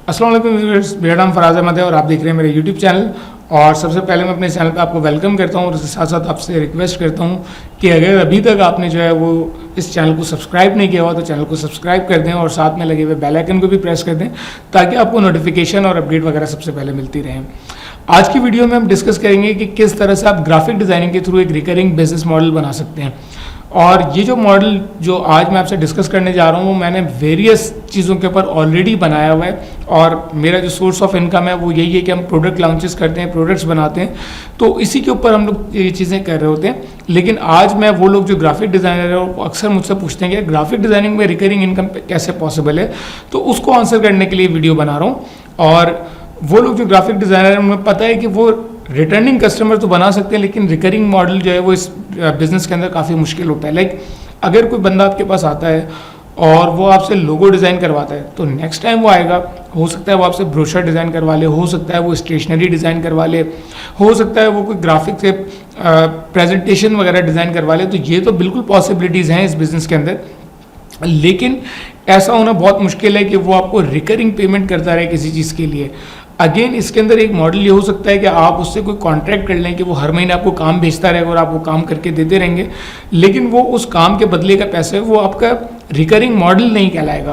अस्सलाम वालेकुम व्यूअर्स, मेरा नाम फराज अहमद है और आप देख रहे हैं मेरे यूट्यूब चैनल। और सबसे पहले मैं अपने चैनल पे आपको वेलकम करता हूं और उसके साथ साथ आपसे रिक्वेस्ट करता हूं कि अगर अभी तक आपने जो है वो इस चैनल को सब्सक्राइब नहीं किया हुआ तो चैनल को सब्सक्राइब कर दें और साथ में लगे हुए बेल आइकन को भी प्रेस कर दें ताकि आपको नोटिफिकेशन और अपडेट वगैरह सबसे पहले मिलती रहें। आज की वीडियो में हम डिस्कस करेंगे कि किस तरह से आप ग्राफिक डिज़ाइनिंग के थ्रू एक रिकरिंग बिजनेस मॉडल बना सकते हैं। और ये जो मॉडल जो आज मैं आपसे डिस्कस करने जा रहा हूँ वो मैंने वेरियस चीज़ों के ऊपर ऑलरेडी बनाया हुआ है और मेरा जो सोर्स ऑफ इनकम है वो यही है कि हम प्रोडक्ट लॉन्चेस करते हैं, प्रोडक्ट्स बनाते हैं, तो इसी के ऊपर हम लोग ये चीज़ें कर रहे होते हैं। लेकिन आज मैं वो लोग जो ग्राफिक डिज़ाइनर है वो अक्सर मुझसे पूछते हैं कि ग्राफिक डिज़ाइनिंग में रिकरिंग इनकम कैसे पॉसिबल है, तो उसको आंसर करने के लिए वीडियो बना रहा हूँ। और वो लोग जो ग्राफिक डिज़ाइनर है उन्हें पता है कि वो रिटर्निंग कस्टमर तो बना सकते हैं लेकिन रिकरिंग मॉडल जो है वो इस बिज़नेस के अंदर काफ़ी मुश्किल होता है। लाइक अगर कोई बंदा आपके पास आता है और वो आपसे लोगो डिज़ाइन करवाता है तो नेक्स्ट टाइम वो आएगा, हो सकता है वो आपसे ब्रोशर डिज़ाइन करवा ले, हो सकता है वो स्टेशनरी डिज़ाइन करवा ले, हो सकता है वो कोई ग्राफिक से प्रेजेंटेशन वगैरह डिज़ाइन करवा ले। तो ये तो बिल्कुल पॉसिबिलिटीज़ हैं इस बिज़नेस के अंदर, लेकिन ऐसा होना बहुत मुश्किल है कि वो आपको रिकरिंग पेमेंट करता रहे किसी चीज़ के लिए। अगेन इसके अंदर एक मॉडल ये हो सकता है कि आप उससे कोई कॉन्ट्रैक्ट कर लें कि वो हर महीने आपको काम भेजता रहेगा और आप वो काम करके देते रहेंगे, लेकिन वो उस काम के बदले का पैसा है वो आपका रिकरिंग मॉडल नहीं कहलाएगा।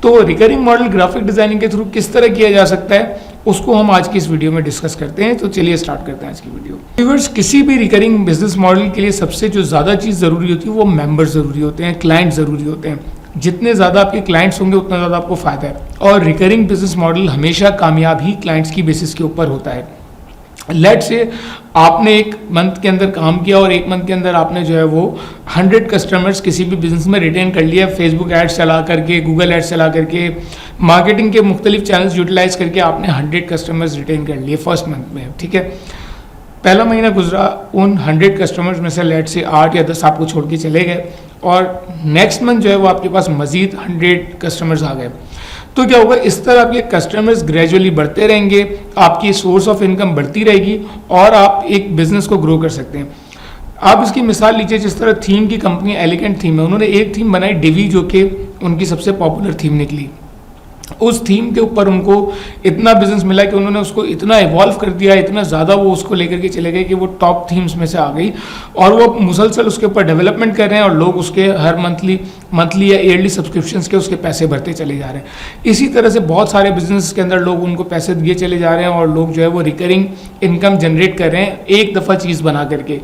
तो रिकरिंग मॉडल ग्राफिक डिज़ाइनिंग के थ्रू किस तरह किया जा सकता है उसको हम आज की इस वीडियो में डिस्कस करते हैं। तो चलिए स्टार्ट करते हैं आज की वीडियो। व्यूअर्स, किसी भी रिकरिंग बिजनेस मॉडल के लिए सबसे जो ज़्यादा चीज़ ज़रूरी होती है वो मेंबर ज़रूरी होते हैं, क्लाइंट ज़रूरी होते हैं। जितने ज़्यादा आपके क्लाइंट्स होंगे उतना ज़्यादा आपको फ़ायदा है और रिकरिंग बिजनेस मॉडल हमेशा कामयाब ही क्लाइंट्स की बेसिस के ऊपर होता है। लेट से आपने एक मंथ के अंदर काम किया और एक मंथ के अंदर आपने जो है वो 100 कस्टमर्स किसी भी बिजनेस में रिटेन कर लिया, फेसबुक एड्स चला करके, गूगल एड्स चला करके, मार्केटिंग के मुख्तलिफ चैनल्स यूटिलाइज करके आपने 100 कस्टमर्स रिटेन कर लिए फर्स्ट मंथ में। ठीक है, पहला महीना गुजरा, उन 100 कस्टमर्स में से लेट से 8 या 10 आपको छोड़ के चले गए और नेक्स्ट मंथ जो है वो आपके पास मजीद 100 कस्टमर्स आ गए। तो क्या होगा, इस तरह आपके कस्टमर्स ग्रेजुअली बढ़ते रहेंगे, आपकी सोर्स ऑफ इनकम बढ़ती रहेगी और आप एक बिजनेस को ग्रो कर सकते हैं। आप इसकी मिसाल लीजिए, जिस तरह थीम की कंपनी एलिगेंट थीम है, उन्होंने एक थीम बनाई डिवी जो कि उनकी सबसे पॉपुलर थीम निकली। उस थीम के ऊपर उनको इतना बिजनेस मिला कि उन्होंने उसको इतना इवॉल्व कर दिया, इतना ज़्यादा वो उसको लेकर के चले गए कि वो टॉप थीम्स में से आ गई और वो मुसलसल उसके ऊपर डेवलपमेंट कर रहे हैं और लोग उसके हर मंथली या ईयरली सब्सक्रिप्शंस के उसके पैसे भरते चले जा रहे हैं। इसी तरह से बहुत सारे बिजनेस के अंदर लोग उनको पैसे दिए चले जा रहे हैं और लोग जो है वो रिकरिंग इनकम जनरेट कर रहे हैं एक दफ़ा चीज़ बना करके।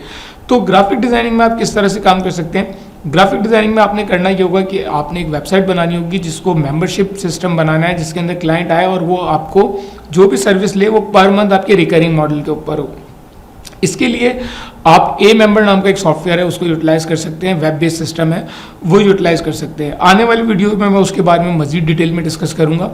तो ग्राफिक डिज़ाइनिंग में आप किस तरह से काम कर सकते हैं? ग्राफिक डिज़ाइनिंग में आपने करना ये होगा कि आपने एक वेबसाइट बनानी होगी जिसको मेंबरशिप सिस्टम बनाना है, जिसके अंदर क्लाइंट आए और वो आपको जो भी सर्विस ले वो पर मंथ आपके रिकरिंग मॉडल के ऊपर हो। इसके लिए आप ए मेंबर नाम का एक सॉफ्टवेयर है उसको यूटिलाइज कर सकते हैं, वेब बेस्ड सिस्टम है वो यूटिलाइज कर सकते हैं। आने वाली वीडियो में मैं उसके बारे में मजीद डिटेल में डिस्कस करूँगा।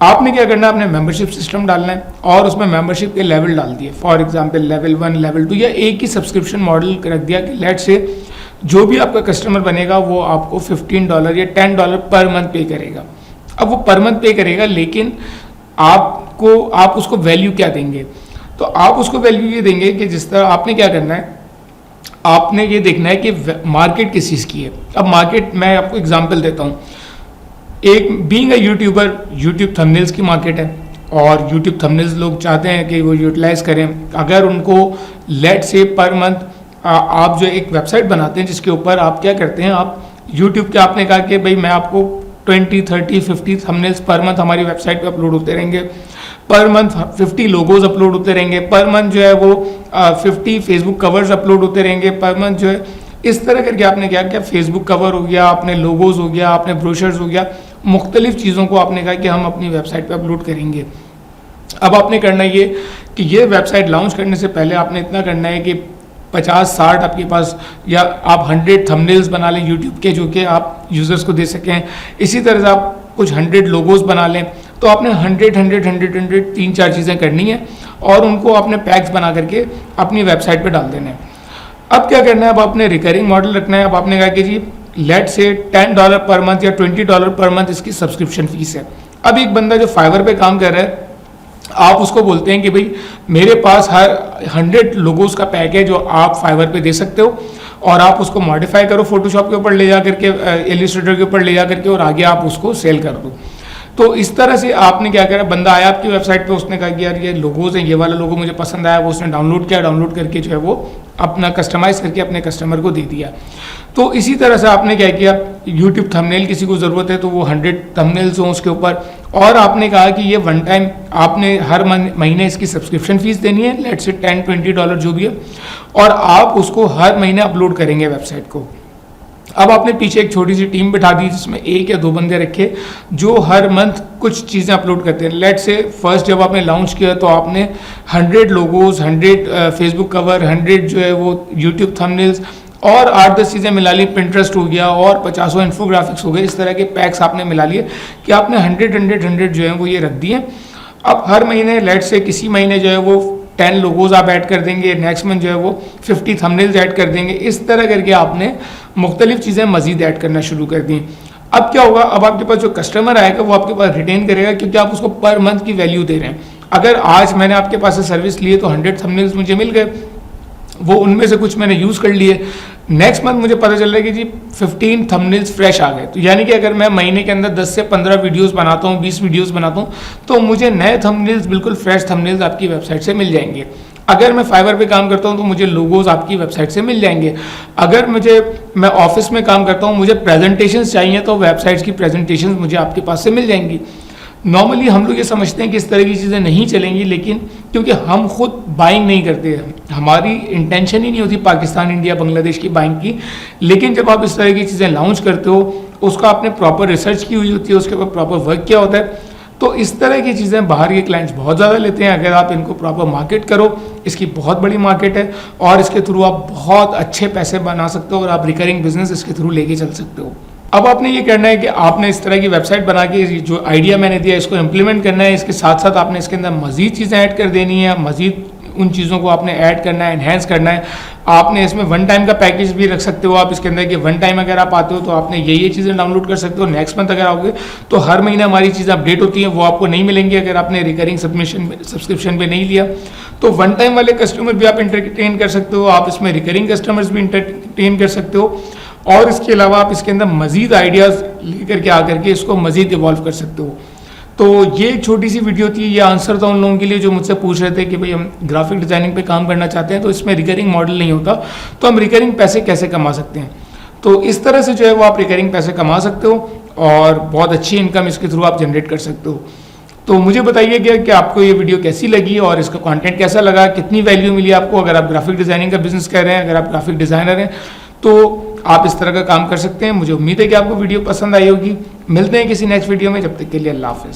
आपने क्या करना है, आपने मेंबरशिप सिस्टम डालना है और उसमें मेंबरशिप के लेवल डाल दिए, फॉर एग्जांपल लेवल 1, लेवल 2 या एक ही सब्सक्रिप्शन मॉडल रख दिया कि लेट से जो भी आपका कस्टमर बनेगा वो आपको $15 या $10 पर मंथ पे करेगा। अब वो पर मंथ पे करेगा, लेकिन आप उसको वैल्यू क्या देंगे? तो आप उसको वैल्यू ये देंगे कि जिस तरह आपने क्या करना है, आपने ये देखना है कि मार्केट किस चीज़ की है। अब मार्केट मैं आपको एग्जाम्पल देता हूँ। एक being a YouTuber, YouTube thumbnails की मार्केट है और यूट्यूब थंबनेल्स लोग चाहते हैं कि वो यूटिलाइज करें। अगर उनको लेट से पर मंथ आप जो एक वेबसाइट बनाते हैं जिसके ऊपर आप क्या करते हैं, आप यूट्यूब के आपने कहा कि भाई मैं आपको 20, 30, 50 थंबनेल्स पर मंथ हमारी वेबसाइट पे अपलोड होते रहेंगे, पर मंथ 50 लोगोज अपलोड होते रहेंगे, पर मंथ जो है वो 50 फेसबुक कवर्स अपलोड होते रहेंगे, पर मंथ जो है इस तरह करके आपने क्या किया, फेसबुक कवर हो गया, आपने लोगोज हो गया, आपने ब्रोशर्स हो गया, मुख्तलिफ चीज़ों को आपने कहा कि हम अपनी वेबसाइट पे अपलोड करेंगे। अब आपने करना ये कि ये वेबसाइट लॉन्च करने से पहले आपने इतना करना है कि 50-60 आपके पास या आप 100 थंबनेल्स बना लें यूट्यूब के जो कि आप यूज़र्स को दे सकें। इसी तरह से आप कुछ 100 लोगोस बना लें। तो आपने 100 3-4 चीज़ें करनी है और उनको आपने पैक्स बना करके अपनी वेबसाइट पे डाल देना है। अब क्या करना है, अब आपने रिकरिंग मॉडल रखना है। अब आपने कहा कि जी लेट से $10 पर मंथ या $20 पर मंथ इसकी सब्सक्रिप्शन फीस है। अब एक बंदा जो फाइवर पे काम कर रहा है, आप उसको बोलते हैं कि भाई मेरे पास हर 100 लोगोस का पैक है जो आप फाइवर पे दे सकते हो और आप उसको मॉडिफाई करो फोटोशॉप के ऊपर ले जा करके, इलस्ट्रेटर के ऊपर ले जा करके और आगे आप उसको सेल कर दो। तो इस तरह से आपने क्या करा, बंदा आया आपकी वेबसाइट पे, उसने कहा कि यार ये लोगोज हैं, ये वाला लोगो मुझे पसंद आया, वो उसने डाउनलोड किया, डाउनलोड करके जो है वो अपना कस्टमाइज करके अपने कस्टमर को दे दिया। तो इसी तरह से आपने क्या किया, यूट्यूब थंबनेल किसी को ज़रूरत है तो वो 100 थंबनेल्स हों उसके ऊपर, और आपने कहा कि ये वन टाइम आपने हर महीने इसकी सब्सक्रिप्शन फीस देनी है, लेट्स से $10-20 जो भी है, और आप उसको हर महीने अपलोड करेंगे वेबसाइट को। अब आपने पीछे एक छोटी सी टीम बिठा दी जिसमें 1 या 2 बंदे रखे जो हर मंथ कुछ चीज़ें अपलोड करते हैं। लेट से फर्स्ट जब आपने लॉन्च किया तो आपने 100 लोगोज, 100 फेसबुक कवर, 100 जो है वो यूट्यूब थंबनेल्स और 8-10 चीज़ें मिला ली, पिंटरेस्ट हो गया और 50 इन्फोग्राफिक्स हो गए, इस तरह के पैक्स आपने मिला लिए कि आपने 100 जो है वो ये रख दिए। अब हर महीने लेट से किसी महीने जो है वो 10 लोगोज आप ऐड कर देंगे, नेक्स्ट मंथ जो है वो 50 थंबनेल्स ऐड कर देंगे, इस तरह करके आपने मुख्तलिफ चीज़ें मजीद ऐड करना शुरू कर दी। अब क्या होगा, अब आपके पास जो कस्टमर आएगा वो आपके पास रिटेन करेगा क्योंकि आप उसको पर मंथ की वैल्यू दे रहे हैं। अगर आज मैंने आपके पास से सर्विस ली तो 100 थंबनेल्स मुझे मिल गए, वो उनमें से कुछ मैंने यूज़ कर लिए, नेक्स्ट मंथ मुझे पता चल रहा है कि जी 15 थंबनेल्स फ्रेश आ गए। तो यानी कि अगर मैं महीने के अंदर 10 से 15 वीडियोस बनाता हूँ, 20 वीडियोस बनाता हूँ, तो मुझे नए थंबनेल्स, बिल्कुल फ्रेश थंबनेल्स आपकी वेबसाइट से मिल जाएंगे। अगर मैं फाइवर पे काम करता हूँ तो मुझे लोगोज आपकी वेबसाइट से मिल जाएंगे। अगर मैं ऑफिस में काम करता हूँ, मुझे प्रेजेंटेशंस चाहिए तो वेबसाइट्स की प्रेजेंटेशंस मुझे आपके पास से मिल जाएंगी। नॉर्मली हम लोग ये समझते हैं कि इस तरह की चीज़ें नहीं चलेंगी, लेकिन क्योंकि हम खुद बाइंग नहीं करते हैं, हमारी इंटेंशन ही नहीं होती पाकिस्तान, इंडिया, बांग्लादेश की बाइंग की, लेकिन जब आप इस तरह की चीज़ें लॉन्च करते हो, उसका आपने प्रॉपर रिसर्च की हुई होती है, उसके ऊपर प्रॉपर वर्क किया होता है, तो इस तरह की चीज़ें बाहर के क्लाइंट्स बहुत ज़्यादा लेते हैं। अगर आप इनको प्रॉपर मार्केट करो, इसकी बहुत बड़ी मार्केट है और इसके थ्रू आप बहुत अच्छे पैसे बना सकते हो और आप रिकरिंग बिजनेस इसके थ्रू लेके चल सकते हो। अब आपने ये करना है कि आपने इस तरह की वेबसाइट बना के जो आइडिया मैंने दिया इसको इम्प्लीमेंट करना है। इसके साथ साथ आपने इसके अंदर मज़ीद चीज़ें ऐड कर देनी है, मज़ीद उन चीज़ों को आपने ऐड करना है, एनहेंस करना है। आपने इसमें वन टाइम का पैकेज भी रख सकते हो आप इसके अंदर कि वन टाइम अगर आप आते हो तो आपने ये चीज़ें डाउनलोड कर सकते हो। नेक्स्ट मंथ अगर आओगे तो हर महीने हमारी चीज़ें अपडेट होती हैं, वो आपको नहीं मिलेंगी अगर आपने रिकरिंग सब्सक्रिप्शन पे नहीं लिया। तो वन टाइम वाले कस्टमर भी आप इंटरटेन कर सकते हो, आप इसमें रिकरिंग कस्टमर्स भी इंटरटेन कर सकते हो, और इसके अलावा आप इसके अंदर मज़ीद आइडियाज़ लेकर के आकर के इसको मज़ीद इवॉल्व कर सकते हो। तो ये एक छोटी सी वीडियो थी, ये आंसर था उन लोगों के लिए जो मुझसे पूछ रहे थे कि भाई हम ग्राफिक डिज़ाइनिंग पे काम करना चाहते हैं तो इसमें रिकरिंग मॉडल नहीं होता, तो हम रिकरिंग पैसे कैसे कमा सकते हैं। तो इस तरह से जो है वो आप रिकरिंग पैसे कमा सकते हो और बहुत अच्छी इनकम इसके थ्रू आप जनरेट कर सकते हो। तो मुझे बताइएगा कि आपको ये वीडियो कैसी लगी और इसका कंटेंट कैसा लगा, कितनी वैल्यू मिली आपको। अगर आप ग्राफिक डिज़ाइनिंग का बिजनेस कर रहे हैं, अगर आप ग्राफिक डिज़ाइनर हैं, तो आप इस तरह का काम कर सकते हैं। मुझे उम्मीद है कि आपको वीडियो पसंद आई होगी। मिलते हैं किसी नेक्स्ट वीडियो में, जब तक के लिए अल्लाह हाफ़िज़।